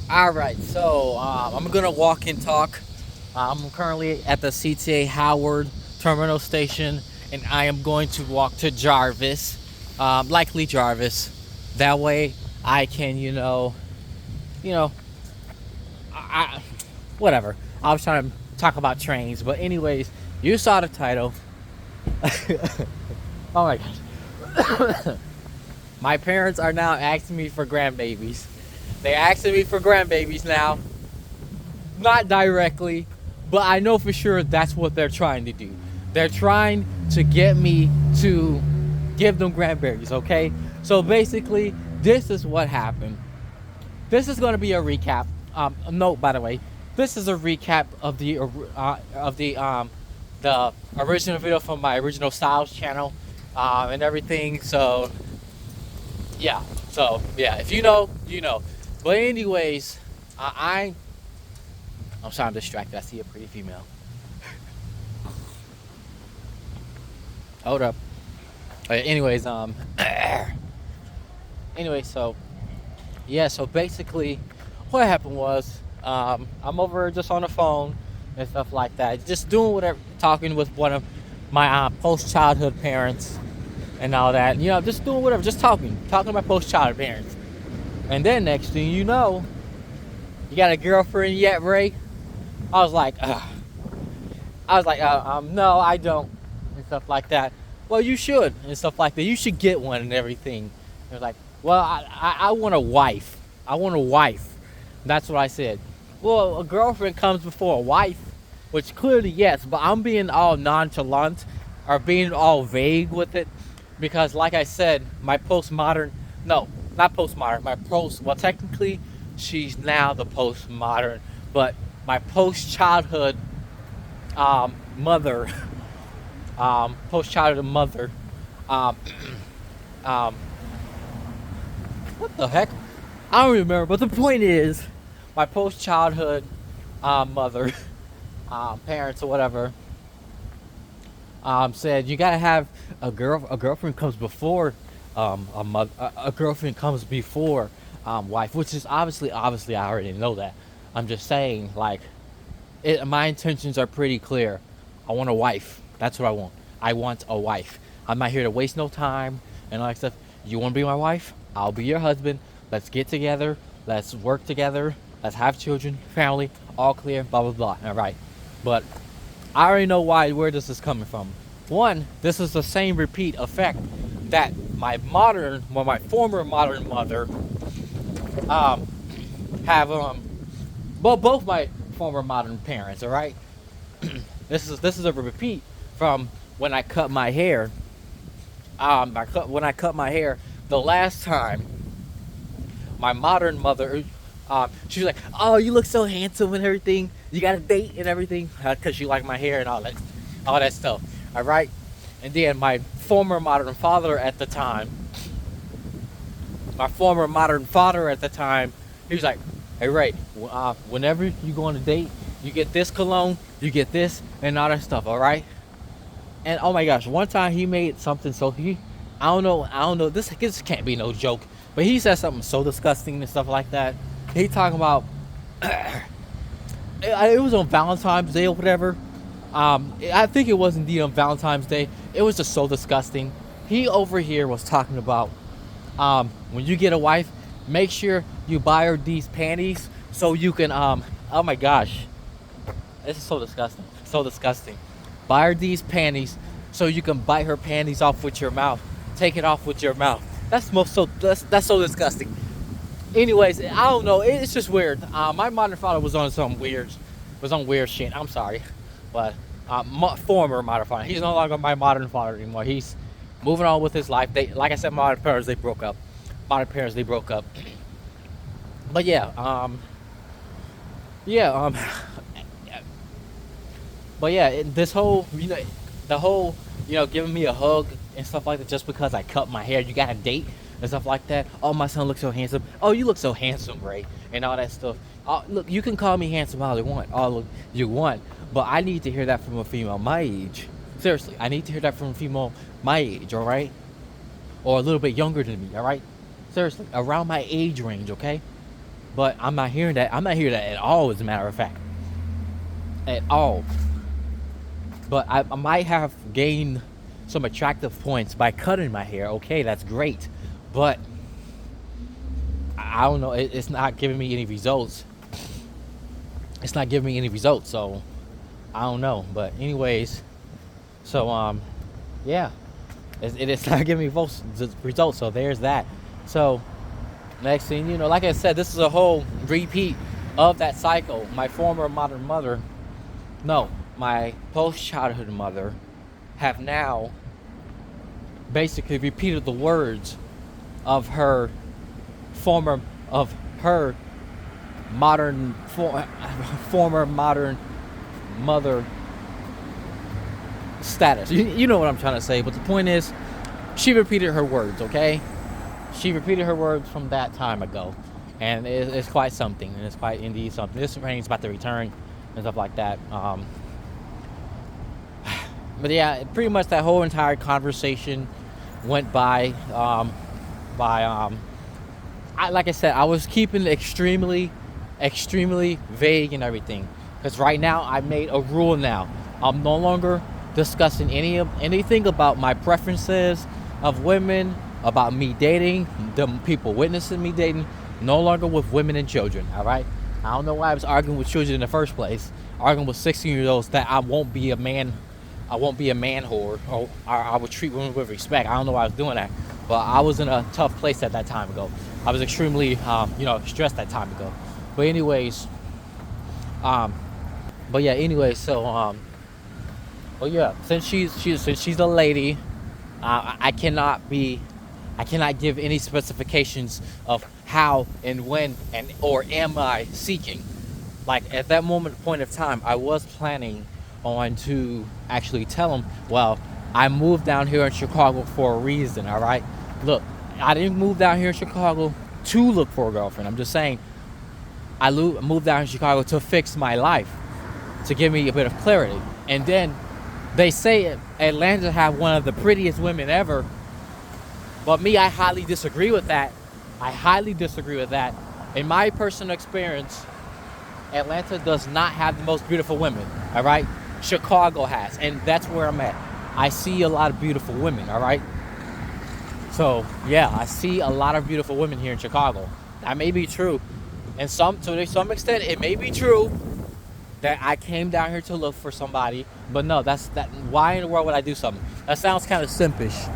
All right, so I'm gonna walk and talk. I'm currently at the CTA Howard Terminal Station, and I am going to walk to Jarvis, likely Jarvis. That way, I can, you know, I whatever. I was trying to talk about trains, but anyways, you saw the title. Oh my gosh, my parents are now asking me for grandbabies. They're asking me for grandbabies now. Not directly, but I know for sure that's what they're trying to do. They're trying to get me to give them cranberries, okay? So basically, this is what happened. This is going to be a recap. Note, by the way, this is a recap of the original video from my original Styles channel, and everything. So yeah, if you know, you know. But anyways, I'm sorry, I'm distracted. I see a pretty female. Hold up. Anyways, anyway, so yeah, so basically, what happened was, I'm over just on the phone and stuff like that, just doing whatever, talking with one of my post-childhood parents and all that. Just doing whatever, just talking to my post-childhood parents. And then next thing you know, you got a girlfriend yet, Ray? I was like, ugh. No, I don't, and stuff like that. Well, you should, and stuff like that. You should get one and everything. It was like, well, I want a wife. I want a wife. That's what I said. Well, a girlfriend comes before a wife, which clearly yes, but I'm being all nonchalant or being all vague with it because, like I said, my postmodern, no, not postmodern, well, technically, she's now the postmodern, but my post-childhood mother, post-childhood mother, um, um, what the heck? I don't remember, but the point is, my post-childhood mother, parents or whatever, said you gotta have a girlfriend comes before a mother, a girlfriend comes before wife, which is obviously I already know that. I'm just saying, like, my intentions are pretty clear. I want a wife. That's what I want. I want a wife. I'm not here to waste no time and all that stuff. You want to be my wife? I'll be your husband. Let's get together. Let's work together. Let's have children, family, all clear, blah, blah, blah. All right. But I already know where this is coming from. One, this is the same repeat effect that my former modern mother, have, well, both my former modern parents, all right? This is a repeat from when I cut my hair. When I cut my hair the last time, my modern mother, she was like, "Oh, you look so handsome and everything. You got a date and everything," because she liked my hair and all that stuff. All right. And then my former modern father at the time, he was like, "Hey Ray, whenever you go on a date, you get this cologne, you get this, and all that stuff, all right?" And oh my gosh, one time he made something I don't know, this can't be no joke, but he said something so disgusting and stuff like that. He talking about, it was on Valentine's Day or whatever. I think it was indeed on Valentine's Day. It was just so disgusting. He over here was talking about, when you get a wife, make sure you buy her these panties so you can, oh my gosh, this is so disgusting, so disgusting. Buy her these panties so you can bite her panties off with your mouth, take it off with your mouth. That's so disgusting. Anyways, I don't know, it's just weird. My modern father was on weird shit. I'm sorry, but former modern father, he's no longer my modern father anymore. He's moving on with his life. Like I said, modern parents, they broke up. But yeah, but yeah, this whole, the whole, giving me a hug and stuff like that just because I cut my hair. You got a date and stuff like that. Oh, my son looks so handsome. Oh, you look so handsome, Ray, and all that stuff. Look, you can call me handsome all you want, but I need to hear that from a female my age. Seriously, I need to hear that from a female my age, all right, or a little bit younger than me, all right. Seriously, around my age range, okay. But I'm not hearing that. I'm not hearing that at all, as a matter of fact. At all. But I might have gained some attractive points by cutting my hair. Okay, that's great. But I don't know. It's not giving me any results. It's not giving me any results. So I don't know. But anyways, so yeah, it's not giving me results. So there's that. So next thing you know, like I said, this is a whole repeat of that cycle. My former modern mother, no, my post-childhood mother, have now basically repeated the words of her former modern mother status. You know what I'm trying to say, but the point is, she repeated her words. Okay, she repeated her words from that time ago, and it's quite something, and it's quite indeed something. This rain's about to return and stuff like that. But yeah, pretty much that whole entire conversation went by. Like I said, I was keeping it extremely vague and everything, because right now I made a rule. Now I'm no longer discussing anything about my preferences of women, about me dating, the people witnessing me dating. No longer with women and children. All right. I don't know why I was arguing with children in the first place. Arguing with 16-year-olds that I won't be a man whore, or I would treat women with respect. I don't know why I was doing that, but I was in a tough place at that time ago. I was extremely, stressed that time ago. But anyways, since she's a lady, I cannot give any specifications of how and when or am I seeking. Like at that point of time, I was planning on to actually tell him, well, I moved down here in Chicago for a reason. All right, look, I didn't move down here in Chicago to look for a girlfriend. I'm just saying I moved down in Chicago to fix my life, to give me a bit of clarity. And then they say Atlanta have one of the prettiest women ever, but me, I highly disagree with that. In my personal experience, Atlanta does not have the most beautiful women. All right, Chicago has, and that's where I'm at. I see a lot of beautiful women. All right. So yeah, I see a lot of beautiful women here in Chicago. That may be true, and to some extent, it may be true that I came down here to look for somebody. But no, why in the world would I do something? That sounds kind of simpish.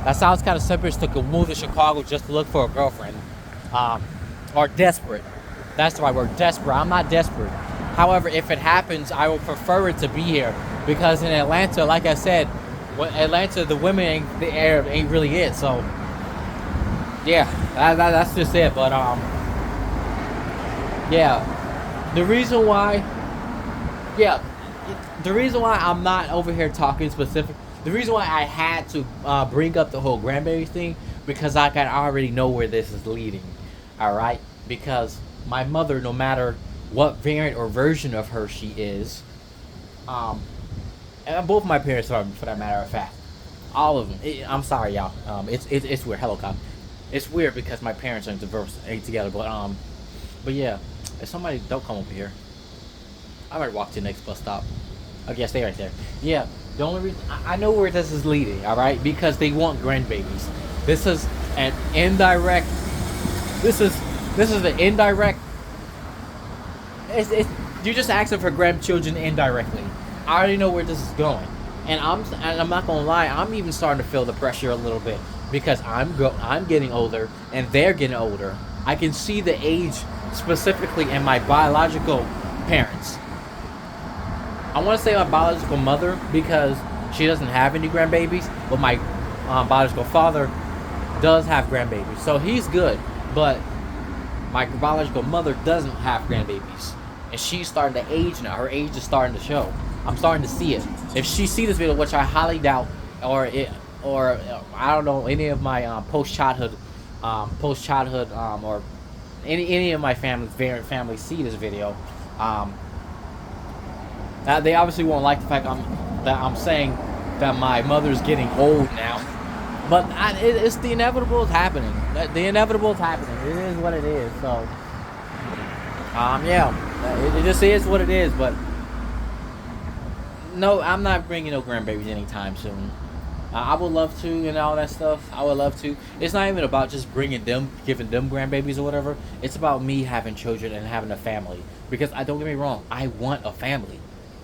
To move to Chicago just to look for a girlfriend, or desperate. That's the right word, desperate. I'm not desperate. However, if it happens, I would prefer it to be here, because in Atlanta, like I said, Atlanta, the women ain't really it. So yeah, that's just it. But the reason why I'm not over here talking specific, the reason why I had to bring up the whole grandbaby thing, because I already know where this is leading. All right, because my mother, no matter what variant or version of her she is, and both my parents are, for that matter of fact, all of them. I'm sorry, y'all. It's weird. Hello, cop. It's weird because my parents ain't together. But yeah, if somebody don't come over here, I might walk to the next bus stop. Okay, stay right there. Yeah, the only reason I know where this is leading, all right, because they want grandbabies. This is an indirect. This is the indirect. You're just asking for grandchildren indirectly. I already know where this is going, and I'm not gonna lie. I'm even starting to feel the pressure a little bit, because I'm getting older and they're getting older. I can see the age specifically in my biological parents. I want to say my biological mother, because she doesn't have any grandbabies, but my biological father does have grandbabies, so he's good. But my biological mother doesn't have grandbabies, and she's starting to age now. Her age is starting to show. I'm starting to see it. If she sees this video, which I highly doubt, or I don't know, any of my post-childhood, or any of my family see this video, they obviously won't like the fact that I'm saying that my mother's getting old now. But it's the inevitable is happening. The inevitable is happening. It is what it is. So Yeah, it just is what it is. But no, I'm not bringing no grandbabies anytime soon. I would love to and all that stuff. I would love to. It's not even about just bringing them, giving them grandbabies or whatever. It's about me having children and having a family. Because I don't get me wrong, I want a family.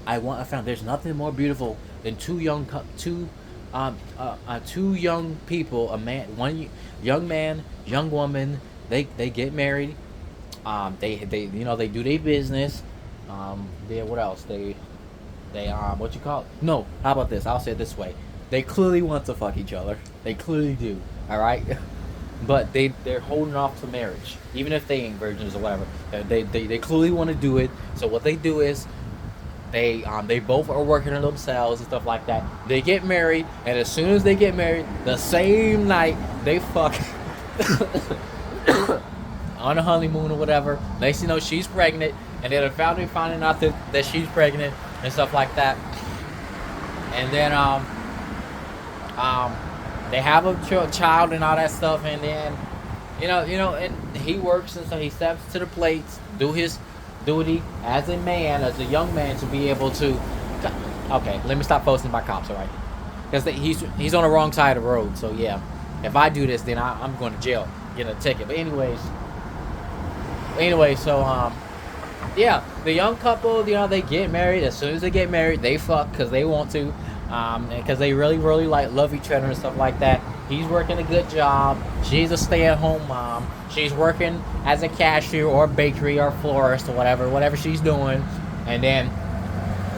I want a family. There's nothing more beautiful than two young people, a man, one young man, young woman. They get married. They they do their business. They what else? They what you call it? No, how about this? I'll say it this way. They clearly want to fuck each other. They clearly do. All right, but they're holding off to marriage, even if they ain't virgins or whatever. They clearly want to do it. So what they do is they both are working on themselves and stuff like that. They get married, and as soon as they get married, the same night they fuck on a honeymoon or whatever. Next you know she's pregnant, and then the family finding out that she's pregnant and stuff like that. And then they have a child and all that stuff, and then and he works, and so he steps to the plate, do his duty as a man, as a young man, to be able to. Okay, let me stop posting by cops, all right? Because he's on the wrong side of the road. So yeah, if I do this, then I'm going to jail, get a ticket. But anyway, so yeah, the young couple, they get married. As soon as they get married, they fuck because they want to. Because they really, really love each other and stuff like that. He's working a good job. She's a stay-at-home mom. She's working as a cashier or bakery or florist or whatever she's doing. And then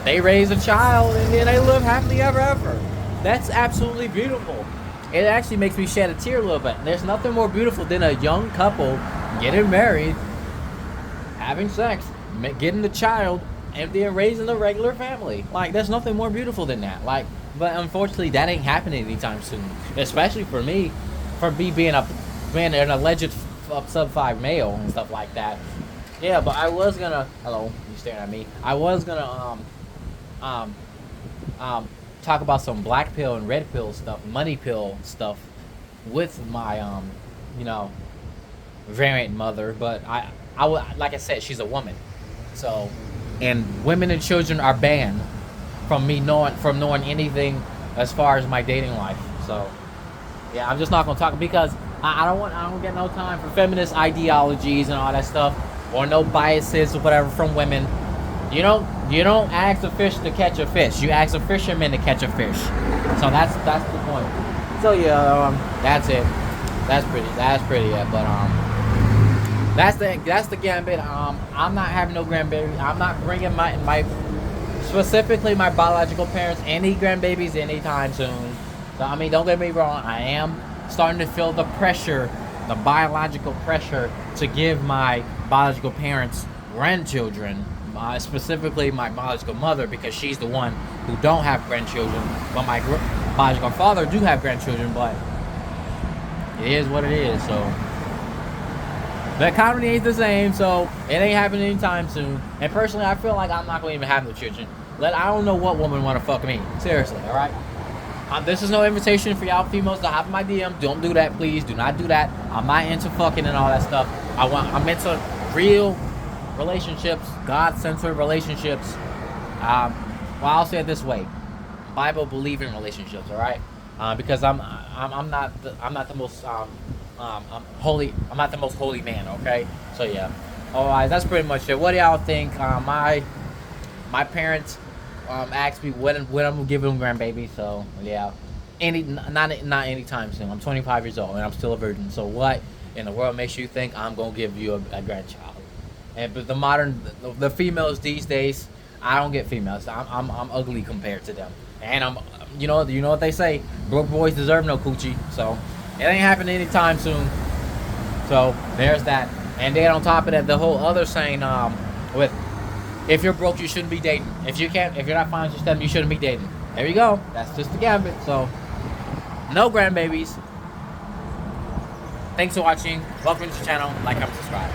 they raise a child, and then they live happily ever after. That's absolutely beautiful. It actually makes me shed a tear a little bit. There's nothing more beautiful than a young couple getting married, having sex, getting the child, and then raising a regular family. Like, there's nothing more beautiful than that. Like, but unfortunately, that ain't happening anytime soon. Especially for me being an alleged sub-5 male and stuff like that. Yeah, but I was gonna. Hello, you staring at me? I was gonna talk about some black pill and red pill stuff, money pill stuff, with my variant mother. But I would, like I said, she's a woman, so. And women and children are banned from knowing anything as far as my dating life. So yeah, I'm just not gonna talk because I don't get no time for feminist ideologies and all that stuff, or no biases or whatever from women. You don't ask a fish to catch a fish. You ask a fisherman to catch a fish. So that's the point. So yeah, that's it. That's pretty it. But that's the gambit. I'm not having no grandbaby. I'm not bringing my specifically my biological parents any grandbabies anytime soon. So I mean, don't get me wrong. I am starting to feel the pressure, the biological pressure, to give my biological parents grandchildren. Specifically my biological mother, because she's the one who don't have grandchildren. But my biological father do have grandchildren. But it is what it is. So. The economy ain't the same, so it ain't happening anytime soon. And personally, I feel like I'm not going to even have no children. I don't know what woman want to fuck me. Seriously, all right? This is no invitation for y'all females to hop in my DM. Don't do that, please. Do not do that. I'm not into fucking and all that stuff. I'm into real relationships, God-centered relationships. Well, I'll say it this way: Bible-believing relationships, all right? Because I'm not the most holy. I'm not the most holy man. Okay, so yeah. Alright, that's pretty much it. What do y'all think? My parents asked me when I'm gonna give them grandbaby. So yeah, not anytime soon. I'm 25 years old and I'm still a virgin. So what in the world makes you think I'm gonna give you a grandchild? And but the females these days, I don't get females. I'm ugly compared to them. And I'm you know what they say, broke boys deserve no coochie. So it ain't happening anytime soon. So there's that. And then on top of that, the whole other saying with if you're broke, you shouldn't be dating. If you're not financially stable, you shouldn't be dating. There you go. That's just the gambit. So no grandbabies. Thanks for watching. Welcome to the channel. Like, comment, subscribe.